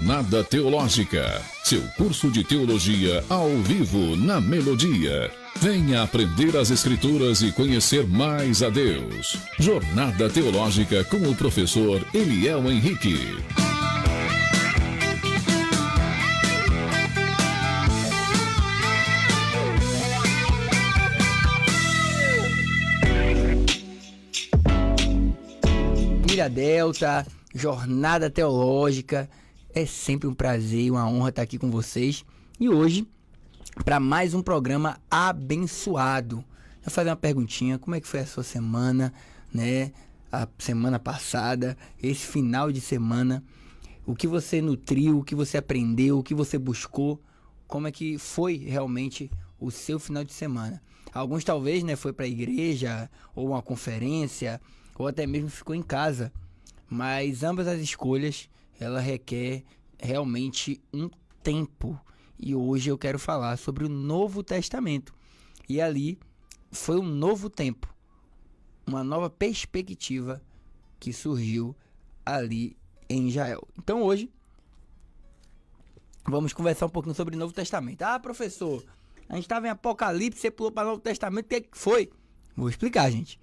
Jornada Teológica, seu curso de teologia ao vivo na Melodia. Venha aprender as Escrituras e conhecer mais a Deus. Jornada Teológica com o professor Eliel Henrique. Família Delta, Jornada Teológica, é sempre um prazer e uma honra estar aqui com vocês. E hoje, para mais um programa abençoado. Vou fazer uma perguntinha, como é que foi a sua semana, né? A semana passada, esse final de semana, o que você nutriu, o que você aprendeu, o que você buscou, como é que foi realmente o seu final de semana. Alguns talvez, né, foi para a igreja, ou uma conferência, ou até mesmo ficou em casa, mas ambas as escolhas, ela requer realmente um tempo, e hoje eu quero falar sobre o Novo Testamento, e ali foi um novo tempo, uma nova perspectiva que surgiu ali em Israel. Então hoje, vamos conversar um pouquinho sobre o Novo Testamento. Ah, professor, a gente estava em Apocalipse, você pulou para o Novo Testamento, o que foi? Vou explicar, gente.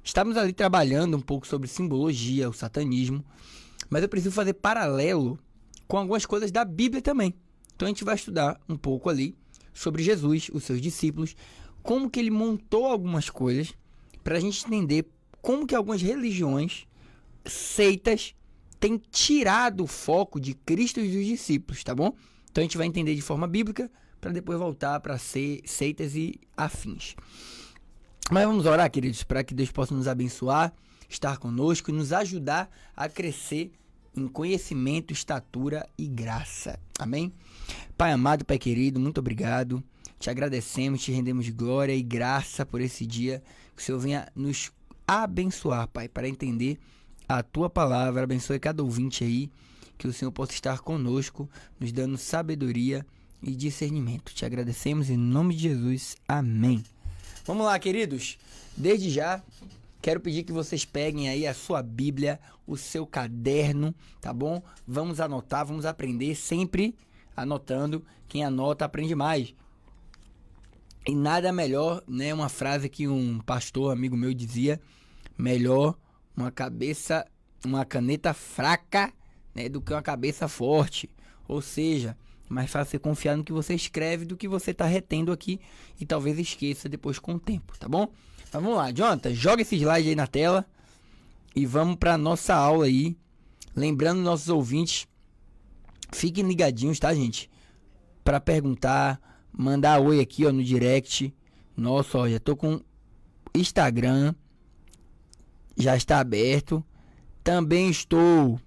Estamos ali trabalhando um pouco sobre simbologia, o satanismo, mas eu preciso fazer paralelo com algumas coisas da Bíblia também. Então a gente vai estudar um pouco ali sobre Jesus, os seus discípulos, como que ele montou algumas coisas para a gente entender como que algumas religiões, seitas, têm tirado o foco de Cristo e dos discípulos, tá bom? Então a gente vai entender de forma bíblica para depois voltar para ser seitas e afins. Mas vamos orar, queridos, para que Deus possa nos abençoar, estar conosco e nos ajudar a crescer em conhecimento, estatura e graça. Amém? Pai amado, Pai querido, muito obrigado. Te agradecemos, te rendemos glória e graça por esse dia. Que o Senhor venha nos abençoar, Pai, para entender a Tua palavra. Abençoe cada ouvinte aí. Que o Senhor possa estar conosco, nos dando sabedoria e discernimento. Te agradecemos em nome de Jesus. Amém. Vamos lá, queridos. Desde já, quero pedir que vocês peguem aí a sua Bíblia, o seu caderno, tá bom? Vamos anotar, vamos aprender, sempre anotando. Quem anota aprende mais. E nada melhor, né? Uma frase que um pastor amigo meu dizia: melhor uma caneta fraca, né, do que uma cabeça forte. Ou seja, mais fácil você confiar no que você escreve do que você está retendo aqui e talvez esqueça depois com o tempo, tá bom? Mas vamos lá, Jonathan, joga esse slide aí na tela e vamos para nossa aula aí. Lembrando nossos ouvintes, fiquem ligadinhos, tá, gente? Para perguntar, mandar oi aqui, ó, no direct. Nossa, ó, já tô com Instagram, já está aberto. Também estou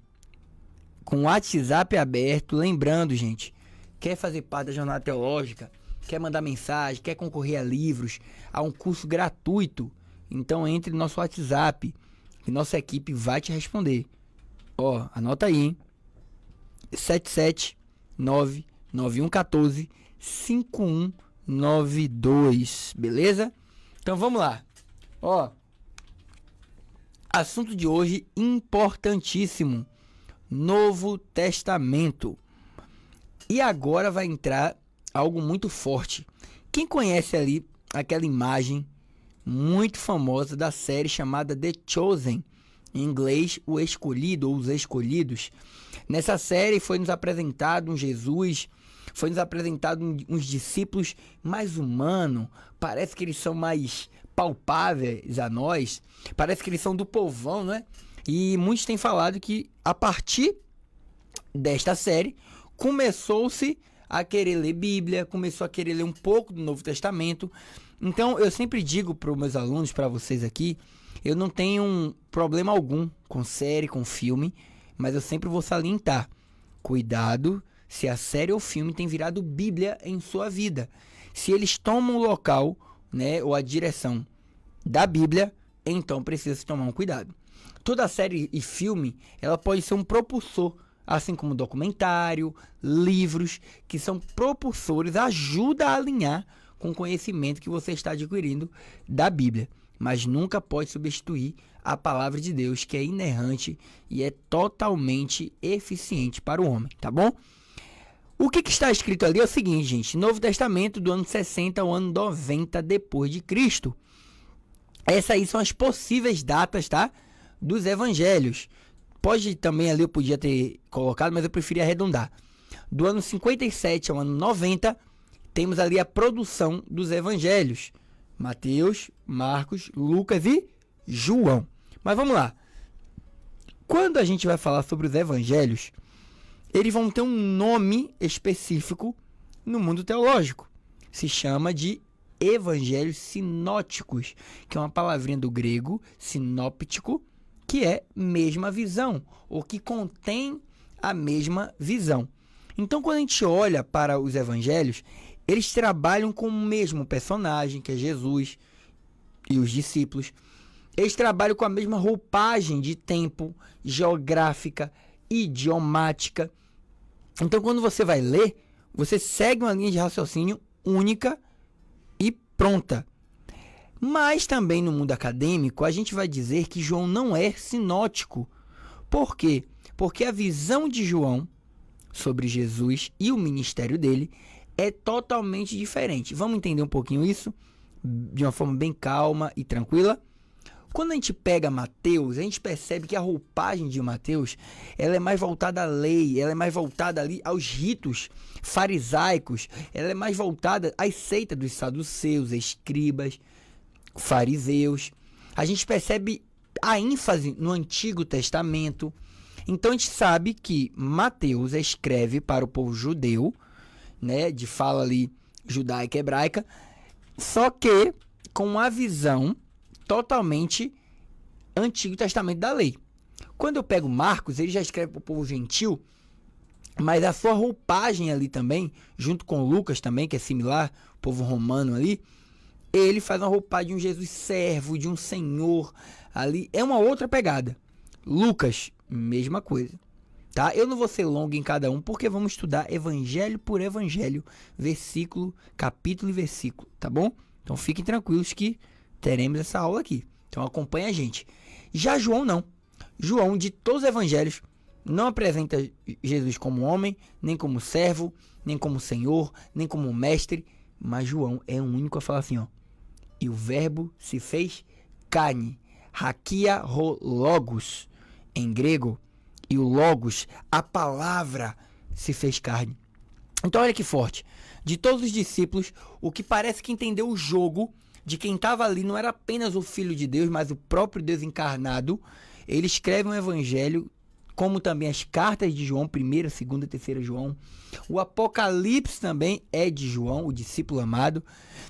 com o WhatsApp aberto. Lembrando, gente, quer fazer parte da Jornada Teológica, quer mandar mensagem, quer concorrer a livros, a um curso gratuito, então entre no nosso WhatsApp, que nossa equipe vai te responder. Ó, anota aí, hein? 77991145192, beleza? Então vamos lá. Ó, assunto de hoje importantíssimo: Novo Testamento. E agora vai entrar algo muito forte. Quem conhece ali aquela imagem muito famosa da série chamada The Chosen, em inglês, O Escolhido ou Os Escolhidos? Nessa série foi nos apresentado um Jesus, foi nos apresentado uns discípulos mais humanos, parece que eles são mais palpáveis a nós, parece que eles são do povão, não é? E muitos têm falado que a partir desta série começou-se a querer ler Bíblia, começou a querer ler um pouco do Novo Testamento. Então eu sempre digo para os meus alunos, para vocês aqui, eu não tenho problema algum com série, com filme, mas eu sempre vou salientar: cuidado se a série ou filme tem virado Bíblia em sua vida. Se eles tomam o local, né, ou a direção da Bíblia, então precisa se tomar um cuidado. Toda série e filme, ela pode ser um propulsor, assim como documentário, livros, que são propulsores, ajuda a alinhar com o conhecimento que você está adquirindo da Bíblia. mas nunca pode substituir a palavra de Deus, que é inerrante e é totalmente eficiente para o homem, tá bom? O que está escrito ali é o seguinte, gente, Novo Testamento do ano 60 ao ano 90 depois de Cristo. Essas aí são as possíveis datas, tá? Dos evangelhos. Pode também ali, eu podia ter colocado, mas eu preferi arredondar. Do ano 57 ao ano 90, temos ali a produção dos evangelhos. Mateus, Marcos, Lucas e João. Mas vamos lá. Quando a gente vai falar sobre os evangelhos, eles vão ter um nome específico no mundo teológico. Se chama de evangelhos sinóticos, que é uma palavrinha do grego, sinóptico, que é mesma visão, ou que contém a mesma visão. Então, quando a gente olha para os evangelhos, eles trabalham com o mesmo personagem, que é Jesus e os discípulos. Eles trabalham com a mesma roupagem de tempo, geográfica, idiomática. Então, quando você vai ler, você segue uma linha de raciocínio única e pronta. Mas também no mundo acadêmico, a gente vai dizer que João não é sinótico. Por quê? Porque a visão de João sobre Jesus e o ministério dele é totalmente diferente. Vamos entender um pouquinho isso de uma forma bem calma e tranquila? Quando a gente pega Mateus, a gente percebe que a roupagem de Mateus, ela é mais voltada à lei, ela é mais voltada ali aos ritos farisaicos, ela é mais voltada às seitas dos saduceus, escribas, fariseus. A gente percebe a ênfase no Antigo Testamento. Então a gente sabe que Mateus escreve para o povo judeu, né, de fala ali judaica e hebraica, só que com a visão totalmente Antigo Testamento da lei. Quando eu pego Marcos, ele já escreve para o povo gentil, mas a sua roupagem ali também, junto com Lucas também, que é similar, o povo romano ali, ele faz uma roupagem de um Jesus servo, de um senhor ali, é uma outra pegada. Lucas, mesma coisa, tá? Eu não vou ser longo em cada um, porque vamos estudar evangelho por evangelho, versículo, capítulo e versículo, tá bom? Então fiquem tranquilos que teremos essa aula aqui. Então acompanha a gente. Já João não. João, de todos os evangelhos, não apresenta Jesus como homem, nem como servo, nem como senhor, nem como mestre, mas João é o único a falar assim, ó. E o verbo se fez carne, hakia ho logos, em grego, e o logos, a palavra, se fez carne. Então olha que forte. De todos os discípulos, o que parece que entendeu o jogo de quem estava ali não era apenas o Filho de Deus, mas o próprio Deus encarnado. Ele escreve um evangelho, como também as cartas de João, 1ª, 2ª, 3ª João. O Apocalipse também é de João, o discípulo amado.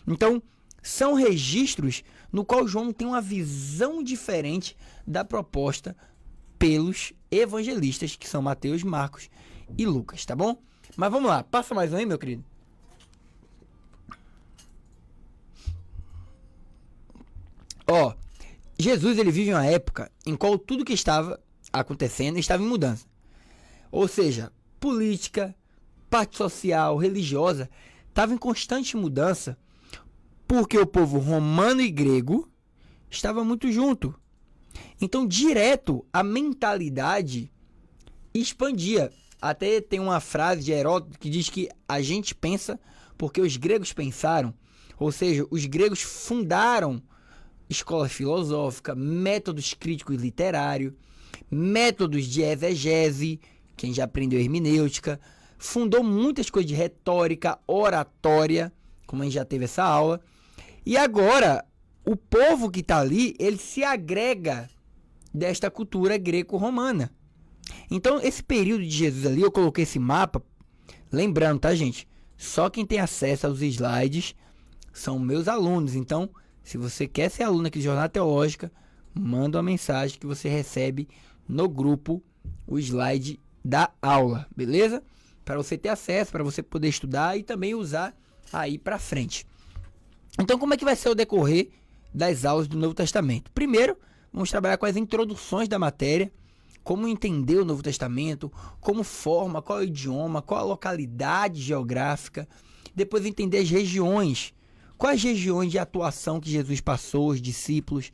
Então, são registros no qual João tem uma visão diferente da proposta pelos evangelistas, que são Mateus, Marcos e Lucas, tá bom? Mas vamos lá, passa mais um aí, meu querido. Ó, Jesus, ele vive uma época em qual tudo que estava acontecendo estava em mudança. Ou seja, política, parte social, religiosa, estava em constante mudança, porque o povo romano e grego estava muito junto. Então, direto, a mentalidade expandia. Até tem uma frase de Heródoto que diz que a gente pensa porque os gregos pensaram. Ou seja, os gregos fundaram escola filosófica, métodos críticos literários, métodos de exegese, quem já aprendeu hermenêutica, fundou muitas coisas de retórica, oratória, como a gente já teve essa aula. E agora, o povo que está ali, ele se agrega desta cultura greco-romana. Então, esse período de Jesus ali, eu coloquei esse mapa, lembrando, tá, gente? Só quem tem acesso aos slides são meus alunos. Então, se você quer ser aluno aqui de Jornada Teológica, manda uma mensagem que você recebe no grupo o slide da aula, beleza? Para você ter acesso, para você poder estudar e também usar aí para frente. Então, como é que vai ser o decorrer das aulas do Novo Testamento? Primeiro, vamos trabalhar com as introduções da matéria, como entender o Novo Testamento, como forma, qual é o idioma, qual a localidade geográfica. Depois entender as regiões, Quais regiões de atuação que Jesus passou, os discípulos?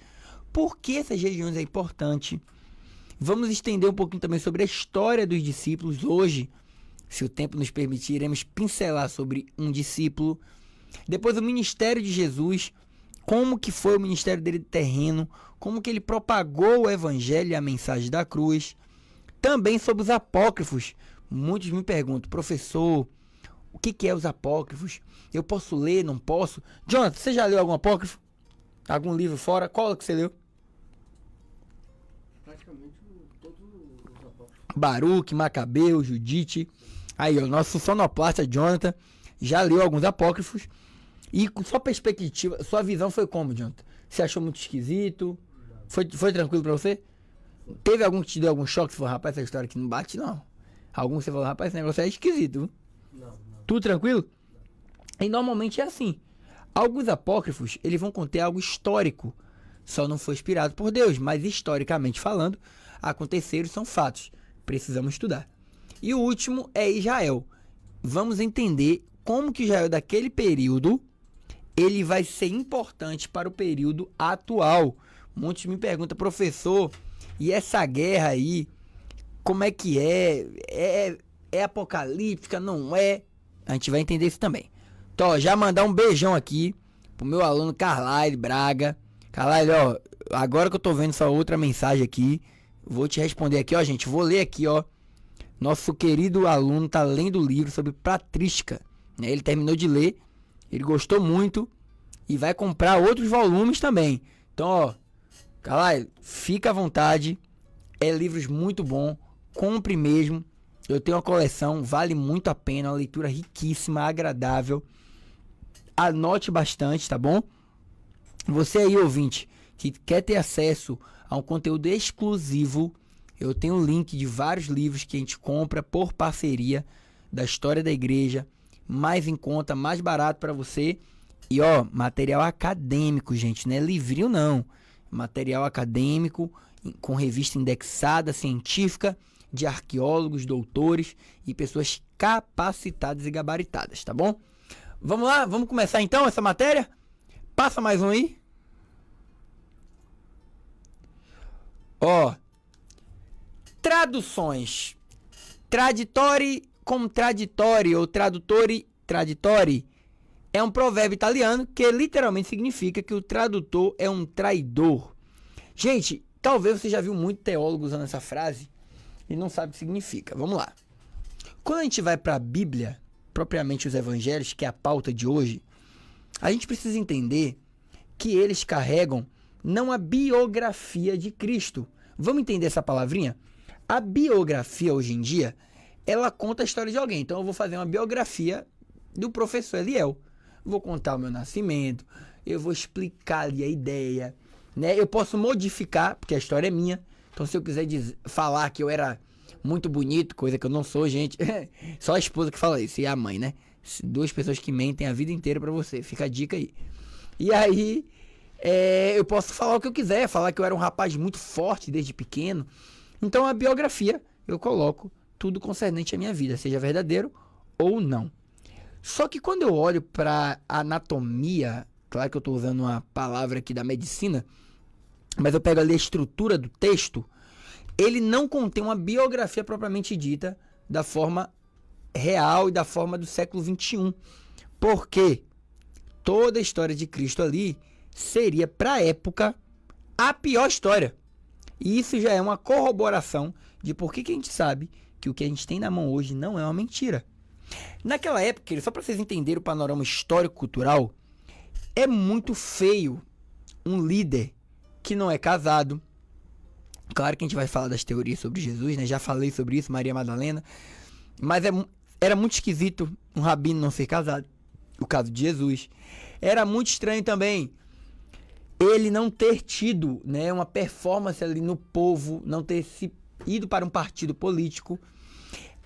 Por que essas regiões é importante? Vamos estender um pouquinho também sobre a história dos discípulos. Hoje, se o tempo nos permitir, iremos pincelar sobre um discípulo. Depois o ministério de Jesus, como que foi o ministério dele terreno, como que ele propagou o evangelho e a mensagem da cruz. Também sobre os apócrifos. Muitos me perguntam, professor, o que é os apócrifos? Eu posso ler, não posso? Jonathan, você já leu algum apócrifo? Algum livro fora? Qual que você leu? Praticamente todos os apóstolos. Baruque, Macabeu, Judite. Aí, o nosso sonoplasta Jonathan já leu alguns apócrifos. E com sua perspectiva, sua visão foi como, Jonathan? Você achou muito esquisito? Foi tranquilo pra você? Teve algum que te deu algum choque? Você falou, rapaz, essa história aqui não bate, não. Algum que você falou, rapaz, esse negócio é esquisito, viu? Não. Tudo tranquilo? E normalmente é assim. Alguns apócrifos, eles vão conter algo histórico. Só não foi inspirado por Deus, mas historicamente falando, aconteceram, são fatos. Precisamos estudar. E o último é Israel. Vamos entender como que Israel daquele período, ele vai ser importante para o período atual. Muitos me perguntam, professor, e essa guerra aí, como é que é? É apocalíptica? Não é? A gente vai entender isso também. Então, ó, já mandar um beijão aqui pro meu aluno Carlyle Braga. Carlyle, ó, agora que eu tô vendo essa outra mensagem aqui, vou te responder aqui, ó, gente. Vou ler aqui, ó. Nosso querido aluno tá lendo o livro sobre patrística, né? Ele terminou de ler, ele gostou muito e vai comprar outros volumes também. Então, ó, Carlyle, fica à vontade. É livros muito bom, compre mesmo. Eu tenho uma coleção, vale muito a pena, uma leitura riquíssima, agradável. Anote bastante, tá bom? Você aí, ouvinte, que quer ter acesso a um conteúdo exclusivo, eu tenho o link de vários livros que a gente compra por parceria da história da igreja, mais em conta, mais barato para você. E ó, material acadêmico, gente, não é livrinho não. Material acadêmico, com revista indexada, científica, de arqueólogos, doutores e pessoas capacitadas e gabaritadas, tá bom? Vamos lá, vamos começar então essa matéria? Passa mais um aí. Ó, traduções. Traditore, contraditore ou tradutore, traditore é um provérbio italiano que literalmente significa que o tradutor é um traidor. Gente, talvez você já viu muito teólogo usando essa frase e não sabe o que significa. Vamos lá. Quando a gente vai para a Bíblia, propriamente os evangelhos, que é a pauta de hoje, a gente precisa entender que eles carregam não a biografia de Cristo. Vamos entender essa palavrinha? A biografia, hoje em dia, ela conta a história de alguém. Então, eu vou fazer uma biografia do professor Eliel. Vou contar o meu nascimento, eu vou explicar ali a ideia, né? Eu posso modificar, porque a história é minha. Então, se eu quiser falar que eu era muito bonito, coisa que eu não sou, gente, só a esposa que fala isso, e a mãe, né? Duas pessoas que mentem a vida inteira pra você. Fica a dica aí. E aí, eu posso falar o que eu quiser, falar que eu era um rapaz muito forte desde pequeno. Então, a biografia, eu coloco tudo concernente à minha vida, seja verdadeiro ou não. Só que quando eu olho para anatomia, claro que eu estou usando uma palavra aqui da medicina, mas eu pego ali a estrutura do texto, ele não contém uma biografia propriamente dita da forma real e da forma do século XXI. Porque toda a história de Cristo ali seria, para a época, a pior história. E isso já é uma corroboração de por que a gente sabe que o que a gente tem na mão hoje não é uma mentira. Naquela época, só para vocês entenderem o panorama histórico-cultural, é muito feio um líder que não é casado. Claro que a gente vai falar das teorias sobre Jesus, né? Já falei sobre isso, Maria Madalena. Mas era muito esquisito um rabino não ser casado. O caso de Jesus. Era muito estranho também ele não ter tido, né, uma performance ali no povo, não ter se ido para um partido político.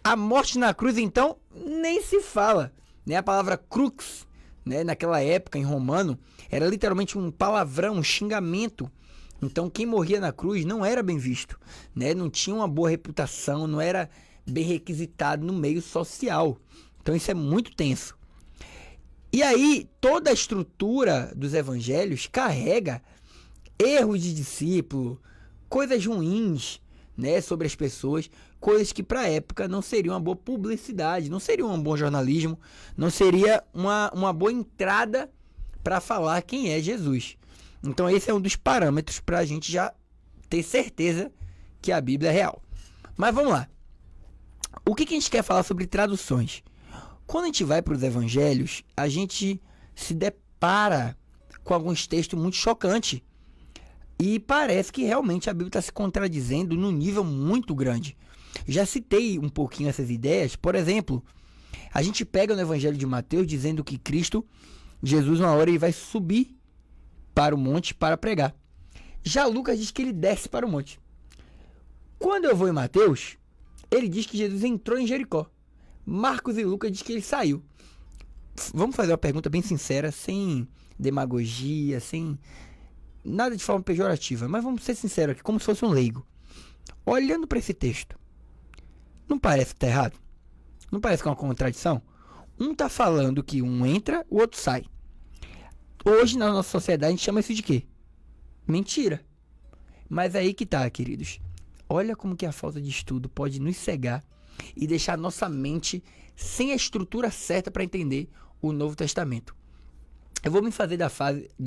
A morte na cruz, então, nem se fala, né? A palavra crux, né, naquela época, em romano, era literalmente um palavrão, um xingamento. Então, quem morria na cruz não era bem visto, né? Não tinha uma boa reputação, não era bem requisitado no meio social. Então, isso é muito tenso. E aí, toda a estrutura dos evangelhos carrega erros de discípulo, coisas ruins, né, sobre as pessoas, coisas que para a época não seriam uma boa publicidade, não seria um bom jornalismo, não seria uma boa entrada para falar quem é Jesus. Então esse é um dos parâmetros para a gente já ter certeza que a Bíblia é real. Mas vamos lá. O que a gente quer falar sobre traduções? Quando a gente vai para os evangelhos, a gente se depara com alguns textos muito chocantes. E parece que realmente a Bíblia está se contradizendo num nível muito grande. Já citei um pouquinho essas ideias. Por exemplo, a gente pega no Evangelho de Mateus dizendo que Cristo, Jesus, uma hora ele vai subir para o monte para pregar. Já Lucas diz que ele desce para o monte. Quando eu vou em Mateus, ele diz que Jesus entrou em Jericó. Marcos e Lucas diz que ele saiu. Vamos fazer uma pergunta bem sincera, sem demagogia, sem nada de forma pejorativa, mas vamos ser sinceros aqui, como se fosse um leigo. Olhando para esse texto, não parece que está errado? Não parece que é uma contradição? Um está falando que um entra, o outro sai. Hoje, na nossa sociedade, a gente chama isso de quê? Mentira. Mas aí que tá, queridos. Olha como que a falta de estudo pode nos cegar e deixar nossa mente sem a estrutura certa para entender o Novo Testamento. Eu vou me fazer da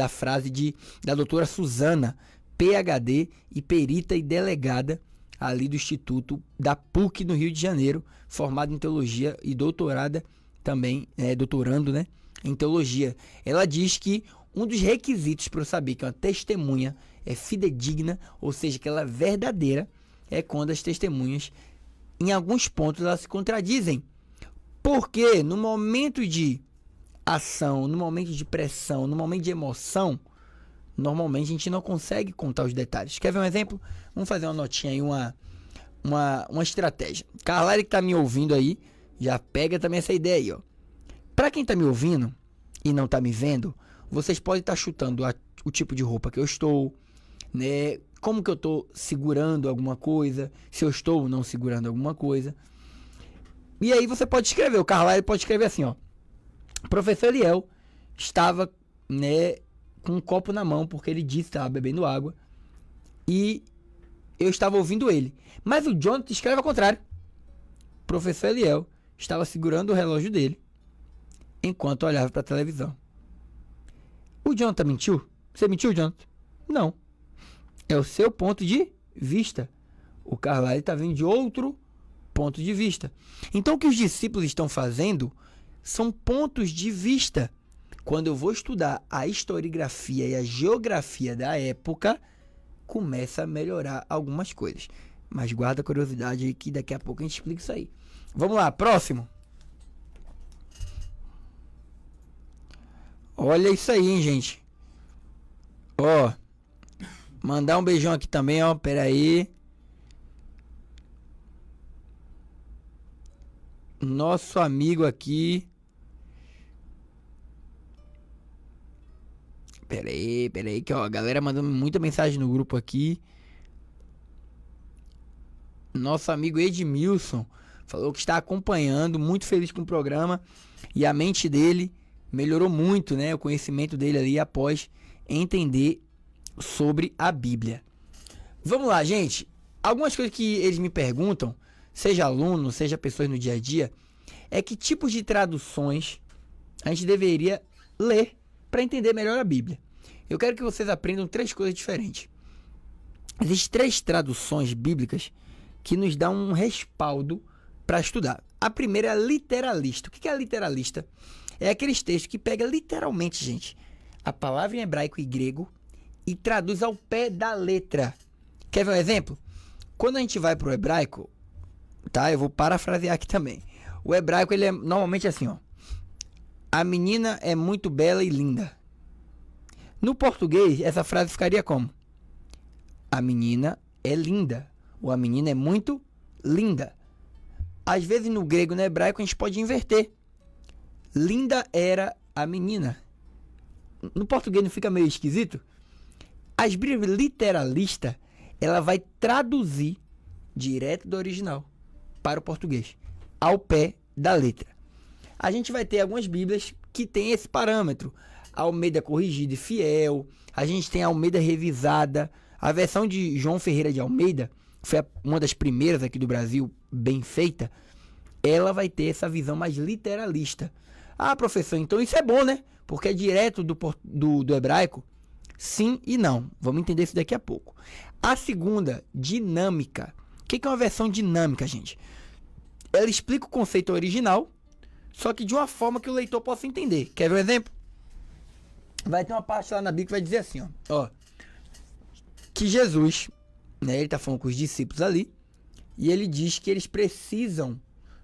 frase da doutora Suzana, PhD e perita e delegada ali do Instituto da PUC no Rio de Janeiro, formada em teologia e doutorada também, doutorando, né, em teologia. Ela diz que um dos requisitos para eu saber que uma testemunha é fidedigna, ou seja, que ela é verdadeira, é quando as testemunhas, em alguns pontos, elas se contradizem. Porque no momento de ação, no momento de pressão, no momento de emoção, normalmente a gente não consegue contar os detalhes. Quer ver um exemplo? Vamos fazer uma notinha aí, uma estratégia. Carlyle que tá me ouvindo aí, já pega também essa ideia aí, ó. Pra quem tá me ouvindo e não tá me vendo, vocês podem estar chutando o tipo de roupa que eu estou, né? Como que eu tô segurando alguma coisa, se eu estou ou não segurando alguma coisa. E aí você pode escrever, o Carlyle pode escrever assim, ó. O professor Eliel estava, né, com um copo na mão, porque ele disse que estava bebendo água. E eu estava ouvindo ele. Mas o Jonathan escreve ao contrário. O professor Eliel estava segurando o relógio dele enquanto olhava para a televisão. O Jonathan mentiu? Você mentiu, Jonathan? Não. É o seu ponto de vista. O Carlyle está vendo de outro ponto de vista. Então, o que os discípulos estão fazendo são pontos de vista. Quando eu vou estudar a historiografia e a geografia da época, começa a melhorar algumas coisas. Mas guarda a curiosidade aí que daqui a pouco a gente explica isso aí. Vamos lá, próximo. Olha isso aí, hein, gente. Ó, mandar um beijão aqui também, ó. Pera aí. Nosso amigo aqui. Pera aí, que ó, a galera mandando muita mensagem no grupo aqui. Nosso amigo Edmilson falou que está acompanhando, muito feliz com o programa. E a mente dele melhorou muito, né? O conhecimento dele ali após entender sobre a Bíblia. Vamos lá, gente. Algumas coisas que eles me perguntam, seja aluno, seja pessoas no dia a dia, é que tipos de traduções a gente deveria ler para entender melhor a Bíblia. Eu quero que vocês aprendam 3 coisas diferentes. Existem 3 traduções bíblicas que nos dão um respaldo para estudar. A primeira é a literalista. O que é a literalista? É aqueles textos que pega literalmente, gente, a palavra em hebraico e grego e traduz ao pé da letra. Quer ver um exemplo? Quando a gente vai para o hebraico, tá? Eu vou parafrasear aqui também. O hebraico, ele é normalmente assim, ó. A menina é muito bela e linda. No português, essa frase ficaria como? A menina é linda. Ou a menina é muito linda. Às vezes no grego e no hebraico a gente pode inverter. Linda era a menina. No português não fica meio esquisito? As Bíblias literalistas, ela vai traduzir direto do original para o português, ao pé da letra. A gente vai ter algumas Bíblias que tem esse parâmetro. Almeida Corrigida e Fiel, a gente tem a Almeida Revisada, a versão de João Ferreira de Almeida, foi uma das primeiras aqui do Brasil, bem feita, ela vai ter essa visão mais literalista. Ah, professor, então isso é bom, né? Porque é direto do hebraico. Sim e não. Vamos entender isso daqui a pouco. A segunda, dinâmica. O que é uma versão dinâmica, gente? Ela explica o conceito original, só que de uma forma que o leitor possa entender. Quer ver um exemplo? Vai ter uma parte lá na Bíblia que vai dizer assim, ó, que Jesus, né, ele tá falando com os discípulos ali, e ele diz que eles precisam,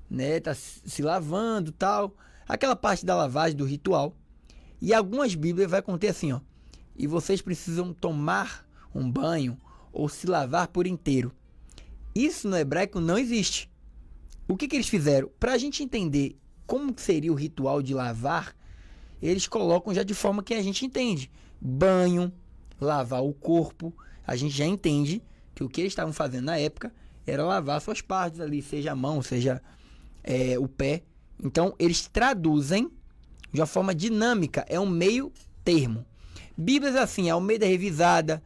né, tá se lavando, tal, aquela parte da lavagem, do ritual. E algumas Bíblias vai conter assim, ó, e vocês precisam tomar um banho ou se lavar por inteiro. Isso no hebraico não existe. O que eles fizeram? Para a gente entender como seria o ritual de lavar, eles colocam já de forma que a gente entende. Banho, lavar o corpo. A gente já entende que o que eles estavam fazendo na época era lavar suas partes ali, seja a mão, seja o pé. Então, eles traduzem de uma forma dinâmica, é um meio termo. Bíblias assim, a Almeida Revisada,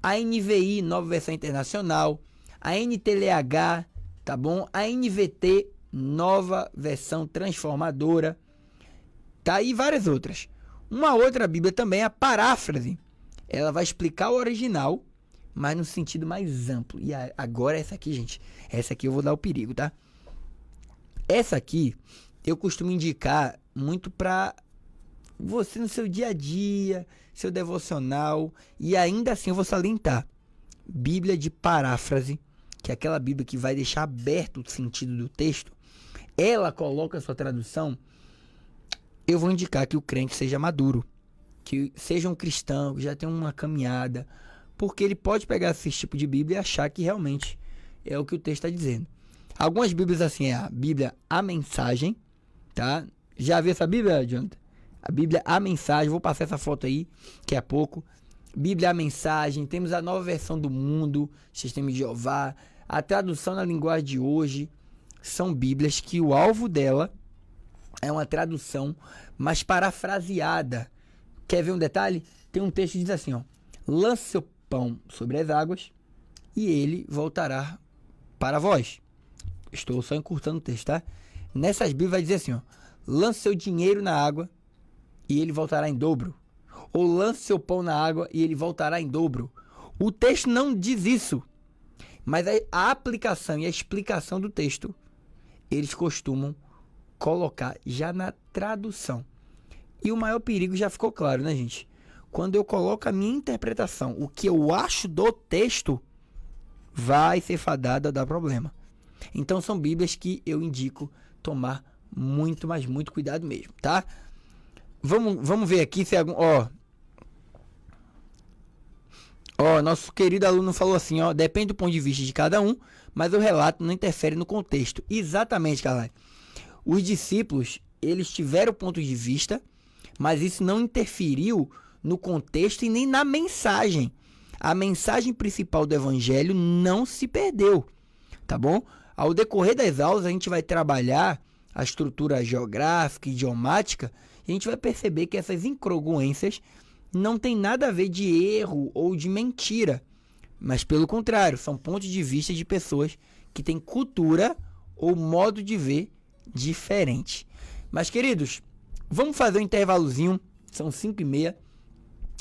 a NVI, Nova Versão Internacional, a NTLH, tá bom? A NVT, Nova Versão Transformadora, tá? E várias outras. Uma outra Bíblia também, a paráfrase. Ela vai explicar o original, mas no sentido mais amplo. E agora essa aqui, gente, essa aqui eu vou dar o perigo, tá? Essa aqui eu costumo indicar muito para você no seu dia a dia, seu devocional, e ainda assim eu vou salientar. Bíblia de paráfrase, que é aquela Bíblia que vai deixar aberto o sentido do texto, ela coloca a sua tradução. Eu vou indicar que o crente seja maduro, que seja um cristão, que já tenha uma caminhada, porque ele pode pegar esse tipo de Bíblia e achar que realmente é o que o texto está dizendo. Algumas Bíblias assim, é a Bíblia A Mensagem, tá? Já viu essa Bíblia, Jonathan? A Bíblia A Mensagem, vou passar essa foto aí daqui a pouco. Bíblia A Mensagem, temos a Nova Versão do Mundo, Sistema de Jeová, a tradução na linguagem de hoje. São Bíblias que o alvo dela é uma tradução mais parafraseada. Quer ver um detalhe? Tem um texto que diz assim, ó: lance seu pão sobre as águas e ele voltará para vós. Estou só encurtando o texto, tá? Nessas Bíblias vai dizer assim, ó: lance seu dinheiro na água e ele voltará em dobro. Ou lance seu pão na água e ele voltará em dobro. O texto não diz isso, mas a aplicação e a explicação do texto, eles costumam colocar já na tradução. E o maior perigo já ficou claro, né, gente? Quando eu coloco a minha interpretação, o que eu acho do texto, vai ser fadado a dar problema. Então são Bíblias que eu indico tomar muito, mas muito cuidado mesmo, tá? Vamos ver aqui se é algum... Ó, nosso querido aluno falou assim, ó: depende do ponto de vista de cada um, mas o relato não interfere no contexto. Exatamente, Carlai. Os discípulos, eles tiveram ponto de vista, mas isso não interferiu no contexto e nem na mensagem. A mensagem principal do evangelho não se perdeu, tá bom? Ao decorrer das aulas, a gente vai trabalhar a estrutura geográfica e idiomática, e a gente vai perceber que essas incongruências não tem nada a ver de erro ou de mentira, mas pelo contrário, são pontos de vista de pessoas que têm cultura ou modo de ver diferente. Mas, queridos, vamos fazer um intervalozinho, são 5h30,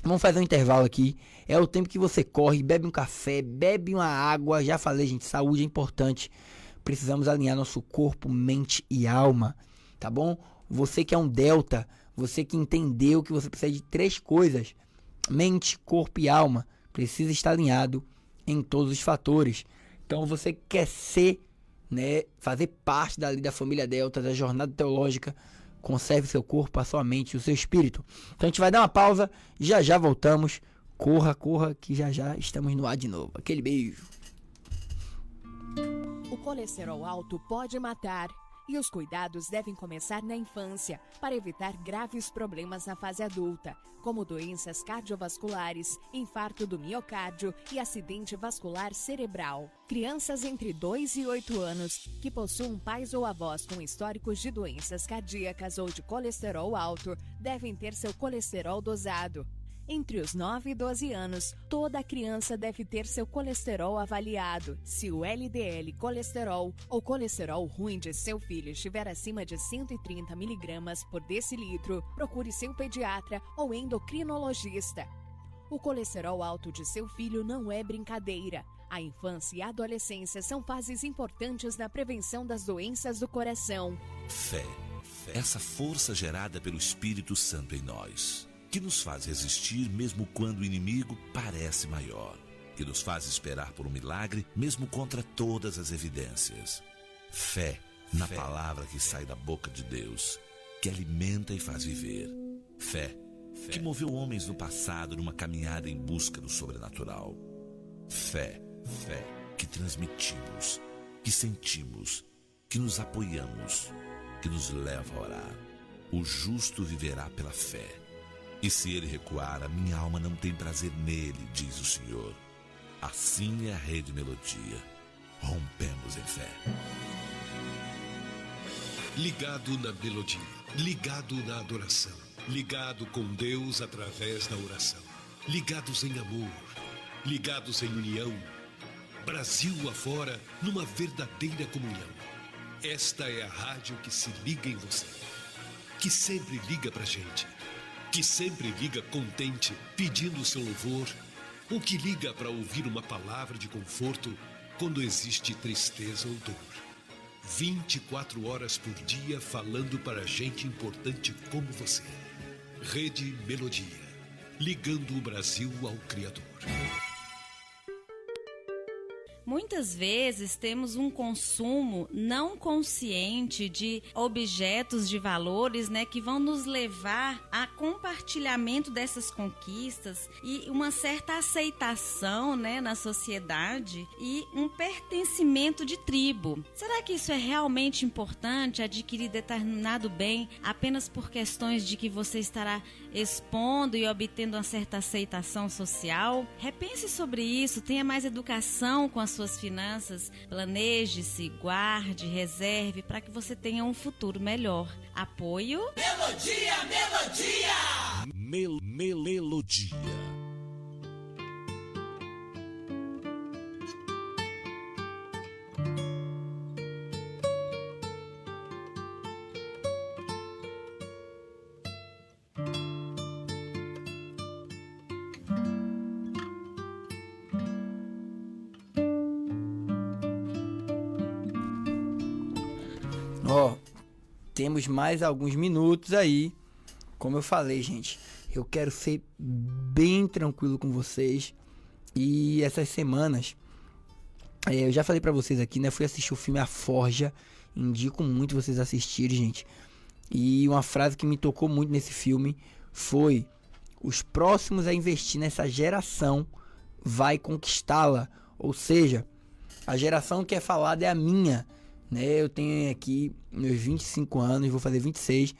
vamos fazer um intervalo aqui, é o tempo que você corre, bebe um café, bebe uma água. Já falei, gente, saúde é importante, precisamos alinhar nosso corpo, mente e alma, tá bom? Você que é um delta, você que entendeu que você precisa de 3 coisas: mente, corpo e alma, precisa estar alinhado em todos os fatores. Então você quer ser, né, fazer parte da família Delta, da jornada teológica, conserve seu corpo, a sua mente e o seu espírito. Então a gente vai dar uma pausa, já já voltamos. Corra, corra, que já já estamos no ar de novo. Aquele beijo. O colesterol alto pode matar. E os cuidados devem começar na infância, para evitar graves problemas na fase adulta, como doenças cardiovasculares, infarto do miocárdio e acidente vascular cerebral. Crianças entre 2 e 8 anos que possuam pais ou avós com históricos de doenças cardíacas ou de colesterol alto devem ter seu colesterol dosado. Entre os 9 e 12 anos, toda criança deve ter seu colesterol avaliado. Se o LDL colesterol ou colesterol ruim de seu filho estiver acima de 130 mg por decilitro, procure seu pediatra ou endocrinologista. O colesterol alto de seu filho não é brincadeira. A infância e a adolescência são fases importantes na prevenção das doenças do coração. Fé. Essa força gerada pelo Espírito Santo em nós, que nos faz resistir mesmo quando o inimigo parece maior, que nos faz esperar por um milagre mesmo contra todas as evidências. Fé na palavra que sai da boca de Deus, que alimenta e faz viver. Fé que moveu homens no passado numa caminhada em busca do sobrenatural. Fé que transmitimos, que sentimos, que nos apoiamos, que nos leva a orar. O justo viverá pela fé. E se ele recuar, a minha alma não tem prazer nele, diz o Senhor. Assim é a Rede Melodia. Rompemos em fé. Ligado na melodia, ligado na adoração, ligado com Deus através da oração, ligados em amor, ligados em união, Brasil afora numa verdadeira comunhão. Esta é a rádio que se liga em você, que sempre liga pra gente, que sempre liga contente, pedindo o seu louvor, ou que liga para ouvir uma palavra de conforto quando existe tristeza ou dor. 24 horas por dia falando para gente importante como você. Rede Melodia, ligando o Brasil ao Criador. Muitas vezes temos um consumo não consciente de objetos, de valores, né, que vão nos levar a compartilhamento dessas conquistas e uma certa aceitação, né, na sociedade e um pertencimento de tribo. Será que isso é realmente importante, adquirir determinado bem apenas por questões de que você estará expondo e obtendo uma certa aceitação social? Repense sobre isso, tenha mais educação com as suas finanças, planeje-se, guarde, reserve para que você tenha um futuro melhor. Apoio Melodia, Melodia! Melodia. Ó, temos mais alguns minutos aí. Como eu falei, gente, eu quero ser bem tranquilo com vocês. E essas semanas, eu já falei pra vocês aqui, né? Fui assistir o filme A Forja. Indico muito vocês assistirem, gente. E uma frase que me tocou muito nesse filme foi: os próximos a investir nessa geração vai conquistá-la. Ou seja, a geração que é falada é a minha, né? Eu tenho aqui meus 25 anos, vou fazer 26,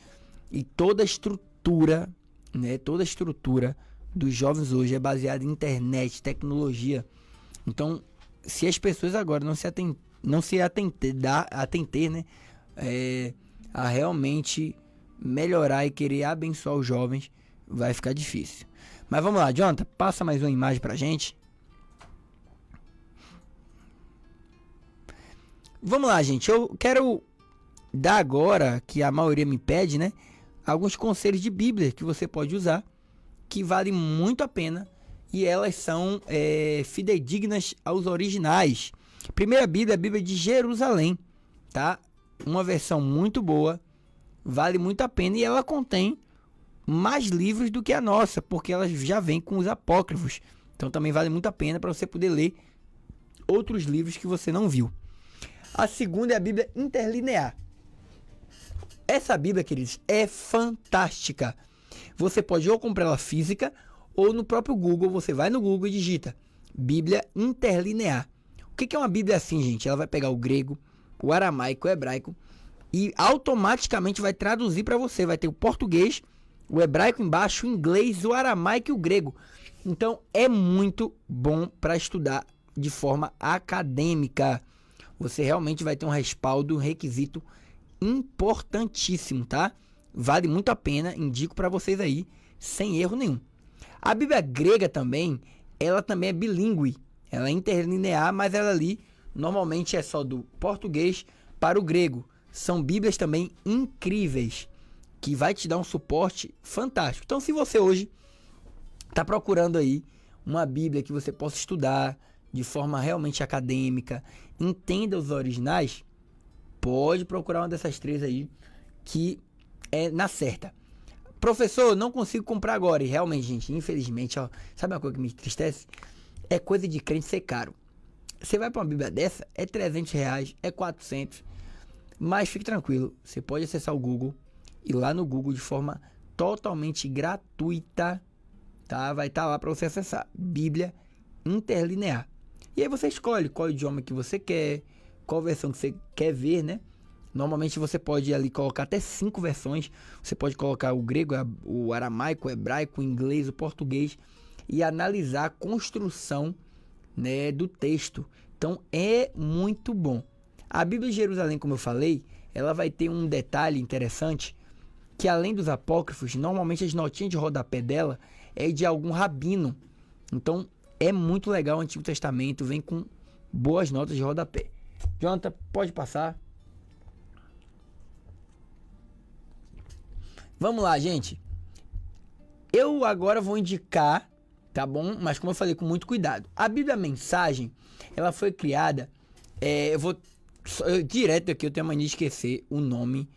e toda a estrutura, né? Toda a estrutura dos jovens hoje é baseada em internet, tecnologia. Então, se as pessoas agora não se atentar, né? A realmente melhorar e querer abençoar os jovens, vai ficar difícil. Mas vamos lá, Jonathan, passa mais uma imagem pra gente. Vamos lá, gente, eu quero dar agora, que a maioria me pede, né, alguns conselhos de Bíblia que você pode usar, que valem muito a pena, e elas são fidedignas aos originais. Primeira Bíblia, a Bíblia de Jerusalém, tá? Uma versão muito boa, vale muito a pena, e ela contém mais livros do que a nossa, porque ela já vem com os apócrifos. Então também vale muito a pena para você poder ler outros livros que você não viu. A segunda é a Bíblia Interlinear. Essa Bíblia, queridos, é fantástica. Você pode ou comprar ela física, ou no próprio Google, você vai no Google e digita Bíblia Interlinear. O que é uma Bíblia assim, gente? Ela vai pegar o grego, o aramaico, o hebraico, e automaticamente vai traduzir para você. Vai ter o português, o hebraico embaixo, o inglês, o aramaico e o grego. Então é muito bom para estudar de forma acadêmica. Você realmente vai ter um respaldo, um requisito importantíssimo, tá? Vale muito a pena, indico para vocês aí, sem erro nenhum. A Bíblia grega também, ela também é bilíngue. Ela é interlinear, mas ela ali normalmente é só do português para o grego. São Bíblias também incríveis, que vai te dar um suporte fantástico. Então, se você hoje está procurando aí uma Bíblia que você possa estudar de forma realmente acadêmica, entenda os originais, pode procurar uma dessas três aí, que é na certa. Professor, não consigo comprar agora. E realmente, gente, infelizmente, ó, sabe uma coisa que me entristece? É coisa de crente ser caro. Você vai para uma Bíblia dessa, é R$300, é 400. Mas fique tranquilo, você pode acessar o Google e lá no Google de forma totalmente gratuita, tá? Vai estar lá para você acessar. Bíblia interlinear. E aí você escolhe qual idioma que você quer, qual versão que você quer ver, né? Normalmente você pode ali colocar até 5 versões. Você pode colocar o grego, o aramaico, o hebraico, o inglês, o português e analisar a construção, né, do texto. Então é muito bom. A Bíblia de Jerusalém, como eu falei, ela vai ter um detalhe interessante, que além dos apócrifos, normalmente as notinhas de rodapé dela é de algum rabino. Então é muito legal. O Antigo Testamento vem com boas notas de rodapé. Jonathan, pode passar. Vamos lá, gente. Eu agora vou indicar, tá bom? Mas como eu falei, com muito cuidado. A Bíblia Mensagem, ela foi criada... direto aqui eu tenho a mania de esquecer o nome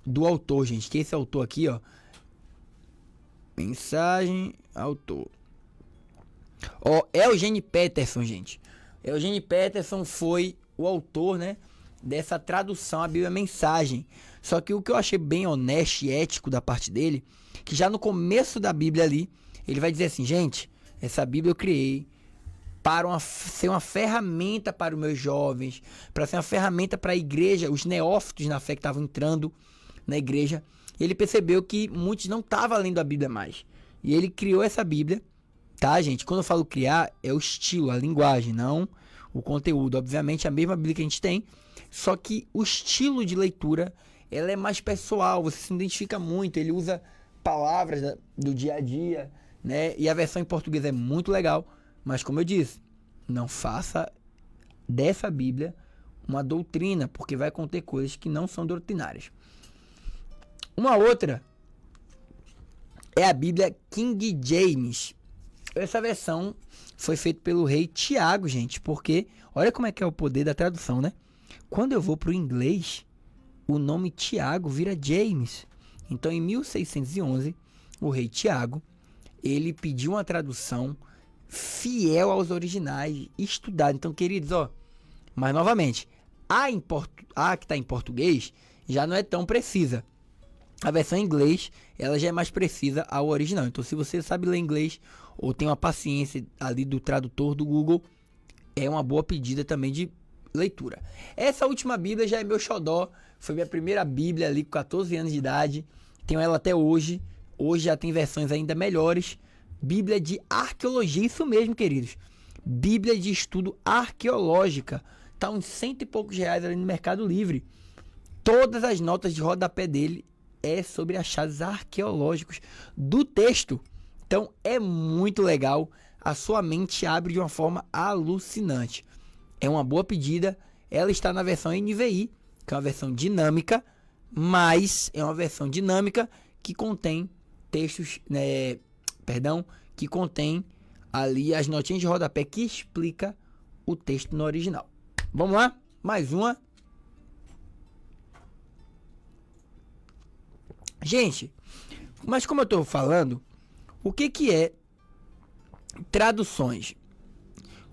do autor, gente. Que esse autor aqui, ó. Mensagem, autor. Ó, Eugene Peterson, gente. Eugene Peterson foi o autor, né, dessa tradução à Bíblia Mensagem. Só que o que eu achei bem honesto e ético da parte dele, que já no começo da Bíblia ali, ele vai dizer assim, gente, essa Bíblia eu criei para ser uma ferramenta para os meus jovens, para ser uma ferramenta para a igreja, os neófitos na fé que estavam entrando na igreja. Ele percebeu que muitos não estavam lendo a Bíblia mais. E ele criou essa Bíblia, tá, gente? Quando eu falo criar, é o estilo, a linguagem, não o conteúdo. Obviamente, a mesma Bíblia que a gente tem, só que o estilo de leitura, ela é mais pessoal, você se identifica muito, ele usa palavras do dia a dia, né? E a versão em português é muito legal, mas como eu disse, não faça dessa Bíblia uma doutrina, porque vai conter coisas que não são doutrinárias. Uma outra é a Bíblia King James. Essa versão foi feita pelo rei Tiago, gente, porque olha como é que é o poder da tradução, né? Quando eu vou para o inglês, o nome Tiago vira James. Então, em 1611, o rei Tiago, ele pediu uma tradução fiel aos originais, estudada. Então, queridos, ó, mas novamente, a que está em português já não é tão precisa. A versão em inglês, ela já é mais precisa ao original. Então, se você sabe ler inglês ou tem uma paciência ali do tradutor do Google, é uma boa pedida também de leitura. Essa última Bíblia já é meu xodó. Foi minha primeira Bíblia ali com 14 anos de idade. Tenho ela até hoje. Hoje já tem versões ainda melhores. Bíblia de arqueologia, isso mesmo, queridos. Bíblia de estudo arqueológica. Tá uns R$100 e poucos ali no Mercado Livre. Todas as notas de rodapé dele é sobre achados arqueológicos do texto. Então é muito legal. A sua mente abre de uma forma alucinante. É uma boa pedida. Ela está na versão NVI, que é uma versão dinâmica, mas é uma versão dinâmica que contém textos, que contém ali as notinhas de rodapé que explica o texto no original. Vamos lá? Mais uma. Gente, mas como eu estou falando, o que é traduções?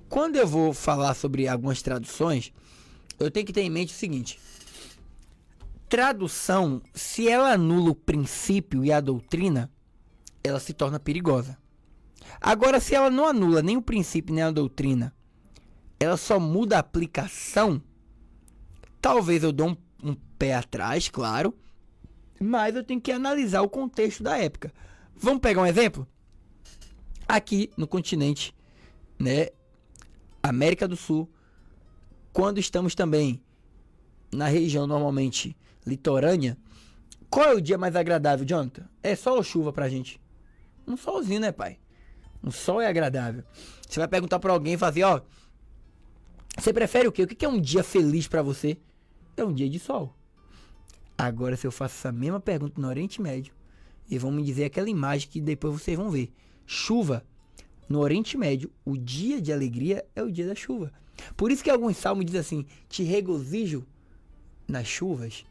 Quando eu vou falar sobre algumas traduções, eu tenho que ter em mente o seguinte: tradução, se ela anula o princípio e a doutrina, ela se torna perigosa. Agora, se ela não anula nem o princípio nem a doutrina, ela só muda a aplicação, talvez eu dou um um pé atrás, claro, mas eu tenho que analisar o contexto da época. Vamos pegar um exemplo? Aqui no continente, né, América do Sul, quando estamos também na região normalmente litorânea, qual é o dia mais agradável, Jonathan? É sol ou chuva pra gente? Um solzinho, né, pai? Um sol é agradável. Você vai perguntar pra alguém e falar assim, ó, você prefere o quê? O que é um dia feliz pra você? É um dia de sol. Agora, se eu faço essa mesma pergunta no Oriente Médio, e vão me dizer aquela imagem que depois vocês vão ver. Chuva. No Oriente Médio, o dia de alegria é o dia da chuva. Por isso que alguns salmos dizem assim, te regozijo nas chuvas,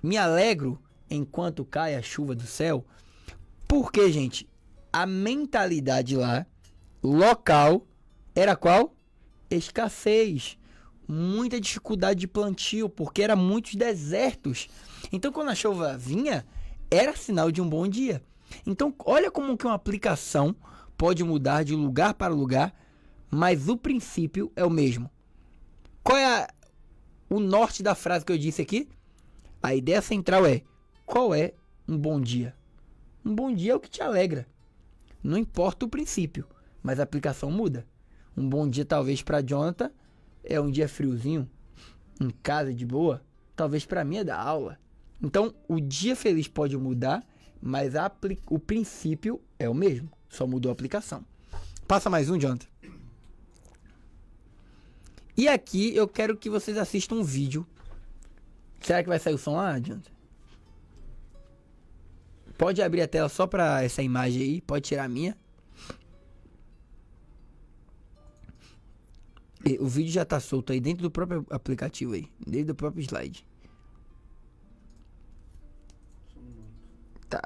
me alegro enquanto cai a chuva do céu. Porque, gente, a mentalidade lá, local, era qual? Escassez. Muita dificuldade de plantio, porque eram muitos desertos. Então, quando a chuva vinha, era sinal de um bom dia. Então, olha como que uma aplicação pode mudar de lugar para lugar, mas o princípio é o mesmo. Qual é o norte da frase que eu disse aqui? A ideia central é, qual é um bom dia? Um bom dia é o que te alegra. Não importa o princípio, mas a aplicação muda. Um bom dia, talvez, para Jonathan, é um dia friozinho, em casa de boa. Talvez para mim é da aula. Então, o dia feliz pode mudar, mas o princípio é o mesmo. Só mudou a aplicação. Passa mais um, Jonathan. E aqui eu quero que vocês assistam um vídeo. Será que vai sair o som lá, Jonathan? Pode abrir a tela só para essa imagem aí. Pode tirar a minha. E o vídeo já tá solto aí dentro do próprio aplicativo aí. Dentro do próprio slide. Tá.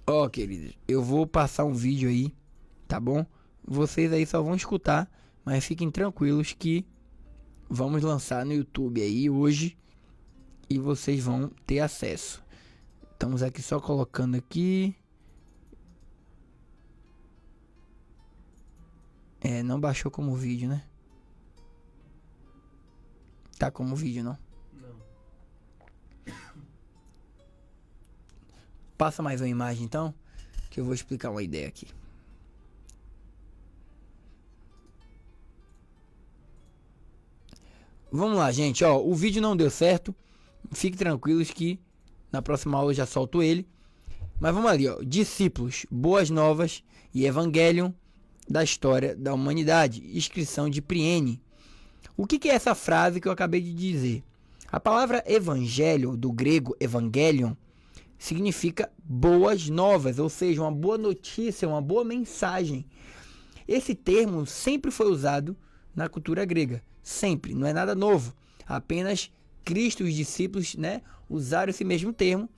Ó, queridos, eu vou passar um vídeo aí, tá bom? Vocês aí só vão escutar, mas fiquem tranquilos que vamos lançar no YouTube aí hoje e vocês vão ter acesso. Estamos aqui só colocando aqui. Não baixou como vídeo, né? Tá como vídeo, não? Passa mais uma imagem, então, que eu vou explicar uma ideia aqui. Vamos lá, gente. Ó, o vídeo não deu certo. Fiquem tranquilos que na próxima aula eu já solto ele. Mas vamos ali, ó. Discípulos, boas novas e Evangelion da história da humanidade. Inscrição de Priene. O que é essa frase que eu acabei de dizer? A palavra evangelho, do grego evangelion, significa boas novas, ou seja, uma boa notícia, uma boa mensagem. Esse termo sempre foi usado na cultura grega, sempre, não é nada novo. Apenas Cristo e os discípulos, né, usaram esse mesmo termo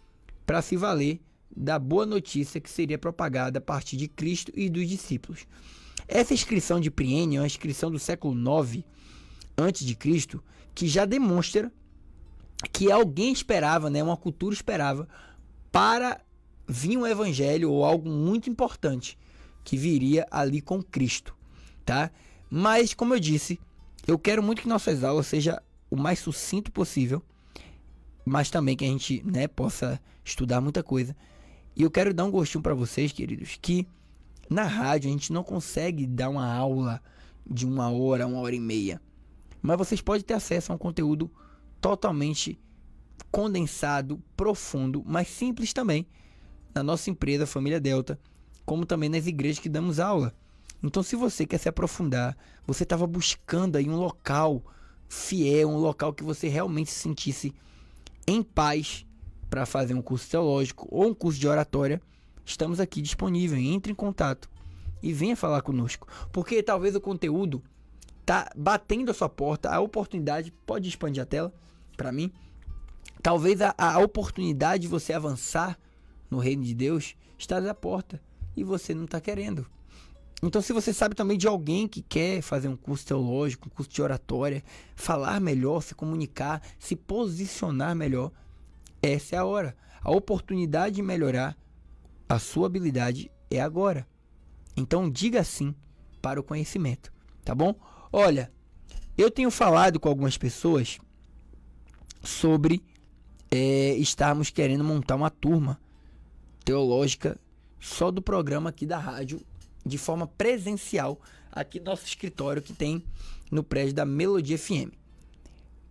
para se valer da boa notícia que seria propagada a partir de Cristo e dos discípulos. Essa inscrição de Priene é uma inscrição do século IX a.C., que já demonstra que alguém esperava, né, uma cultura esperava para vir um evangelho ou algo muito importante que viria ali com Cristo, tá? Mas, como eu disse, eu quero muito que nossas aulas sejam o mais sucinto possível, mas também que a gente, né, possa estudar muita coisa. E eu quero dar um gostinho para vocês, queridos, que na rádio a gente não consegue dar uma aula de 1 hora e meia, mas vocês podem ter acesso a um conteúdo totalmente condensado, profundo, mas simples também, na nossa empresa Família Delta, como também nas igrejas que damos aula. Então, se você quer se aprofundar, você estava buscando aí um local fiel, um local que você realmente se sentisse em paz para fazer um curso teológico ou um curso de oratória, estamos aqui disponíveis. Entre em contato e venha falar conosco, porque talvez o conteúdo tá batendo a sua porta, a oportunidade, pode expandir a tela para mim. Talvez a oportunidade de você avançar no reino de Deus está à porta e você não está querendo. Então, se você sabe também de alguém que quer fazer um curso teológico, um curso de oratória, falar melhor, se comunicar, se posicionar melhor, essa é a hora. A oportunidade de melhorar a sua habilidade é agora. Então diga sim para o conhecimento, tá bom? Olha, eu tenho falado com algumas pessoas sobre estarmos querendo montar uma turma teológica só do programa aqui da rádio, de forma presencial, aqui no nosso escritório que tem no prédio da Melodia FM.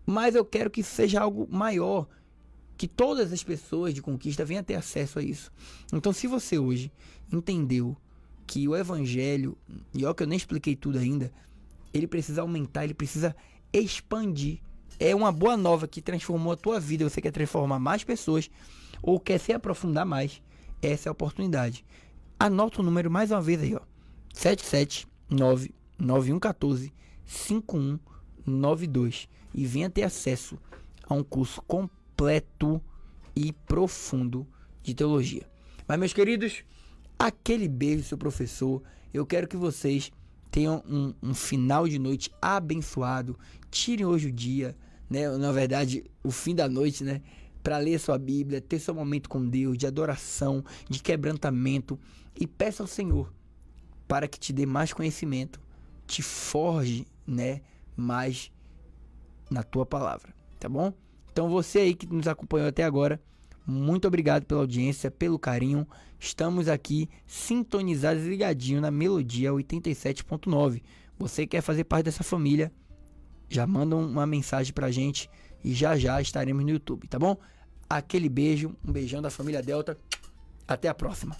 Mas eu quero que seja algo maior, que todas as pessoas de Conquista venham a ter acesso a isso. Então, se você hoje entendeu que o evangelho, e ó que eu nem expliquei tudo ainda, ele precisa aumentar, ele precisa expandir. É uma boa nova que transformou a tua vida. Você quer transformar mais pessoas ou quer se aprofundar mais, essa é a oportunidade. Anota o número mais uma vez aí, ó. 779-9114-5192 e venha ter acesso a um curso completo e profundo de teologia. Mas, meus queridos, aquele beijo, seu professor. Eu quero que vocês tenham um final de noite abençoado. Tirem hoje o dia, né? Na verdade, o fim da noite, né? Para ler sua Bíblia, ter seu momento com Deus, de adoração, de quebrantamento. E peça ao Senhor para que te dê mais conhecimento, te forge, né, mais na tua palavra, tá bom? Então você aí que nos acompanhou até agora, muito obrigado pela audiência, pelo carinho. Estamos aqui sintonizados e ligadinhos na Melodia 87.9. Você quer fazer parte dessa família, já manda uma mensagem pra gente e já estaremos no YouTube, tá bom? Aquele beijo, um beijão da família Delta. Até a próxima.